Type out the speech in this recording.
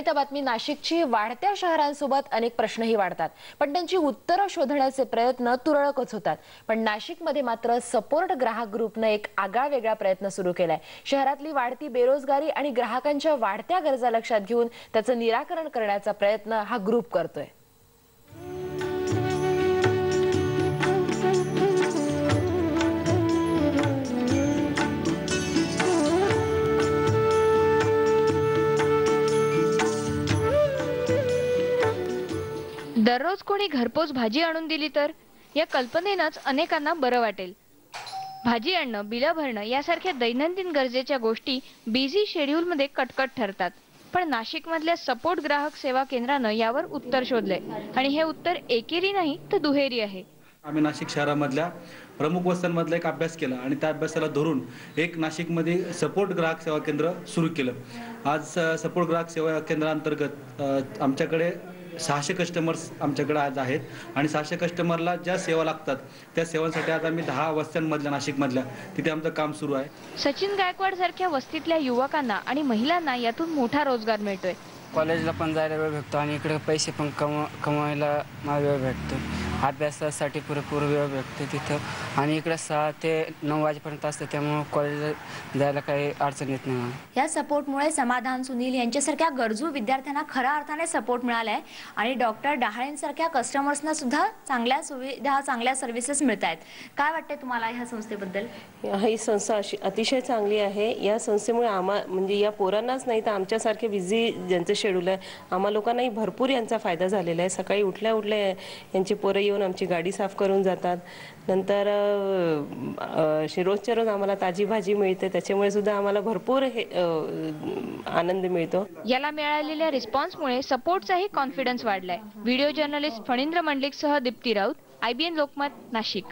प्रणिता बातमी नाशिकची वाढत्या शहरांसोबत अनेक प्रश्नही वाढतात, पण त्यांची उत्तरं शोधण्याचे प्रयत्न तुरळकच होतात। पण नाशिकमध्ये मात्र सपोर्ट ग्राहक ग्रुपने एक आगळावेगळा प्रयत्न सुरू केलाय। शहरातली वाढती बेरोजगारी आणि ग्राहकांच्या वाढत्या गरजा लक्षात घेऊन त्याचं निराकरण करण्याचा प्रयत्न हा ग्रुप करतोय। दररोज कोणी घरपोच भाजी आणून दिली तर या कल्पनेनंच अनेकांना बरं वाटेल। भाजी आणणं, बिलं भरणं यासारख्या दैनंदिन गरजेच्या गोष्टी बिझी शेड्यूलमध्ये कटकट ठरतात। पण नाशिकमधल्या सपोर्ट ग्राहक सेवा केंद्रानं यावर उत्तर शोधलंय आणि हे उत्तर एकेरी नाही तर दुहेरी आहे। आम्ही नाशिक शहरामधल्या प्रमुख वस्त्यांमधला एक अभ्यास केला आणि त्या अभ्यासाला धरून एक नाशिकमध्ये सपोर्ट ग्राहक सेवा केंद्र सुरू केलं। आज सपोर्ट ग्राहक सेवा केंद्रांतर्गत आमच्याकडे 600 कस्टमर्स आमच्याकडे आज आहेत आणि 600 कस्टमरला ज्या सेवा लागतात त्या सेवांसाठी आज आम्ही 10 वस्त्यांमधल्या नाशिकमधल्या तिथे आमचं काम सुरू आहे। सचिन गायकवाड सारख्या वस्तीतल्या युवकांना आणि महिलांना यातून मोठा रोजगार मिळतोय। कॉलेजला पण जायला वेळ भेटतो आणि इकडे पैसे पण कमवायला वेळ भेटतो। अभ्यासासाठी पुरेपूर वेळ भेटतो तिथं आणि इकडे 6 ते 9 वाजेपर्यंत असतं, त्यामुळे कॉलेजला जायला काही अडचण येत नाही। या सपोर्टमुळे समाधान, सुनील यांच्यासारख्या गरजू विद्यार्थ्यांना खऱ्या अर्थाने सपोर्ट मिळालाय आणि डॉक्टर डहाळेंसारख्या कस्टमर्सना सुद्धा चांगल्या सुविधा, चांगल्या सर्व्हिसेस मिळत आहेत। काय वाटते तुम्हाला ह्या संस्थेबद्दल? ही संस्था अतिशय चांगली आहे। या संस्थेमुळे म्हणजे या पोरांनाच नाही तर आमच्यासारखे बिझी ज्यांचं शेड्यूल आहे आम्हा लोकांनाही भरपूर यांचा फायदा झालेला आहे। सकाळी उठल्या यांची पोरं येऊन आमची गाडी साफ करून जातात। नंतर रोजच्या रोज आम्हाला ताजी भाजी मिळते, त्याच्यामुळे सुद्धा आम्हाला भरपूर आनंद मिळतो। याला मिळालेल्या रिस्पॉन्समुळे सपोर्टचाही कॉन्फिडन्स वाढलाय। व्हिडिओ जर्नलिस्ट फणींद्र मंडलिकसह दीप्ती राऊत, IBN लोकमत, नाशिक।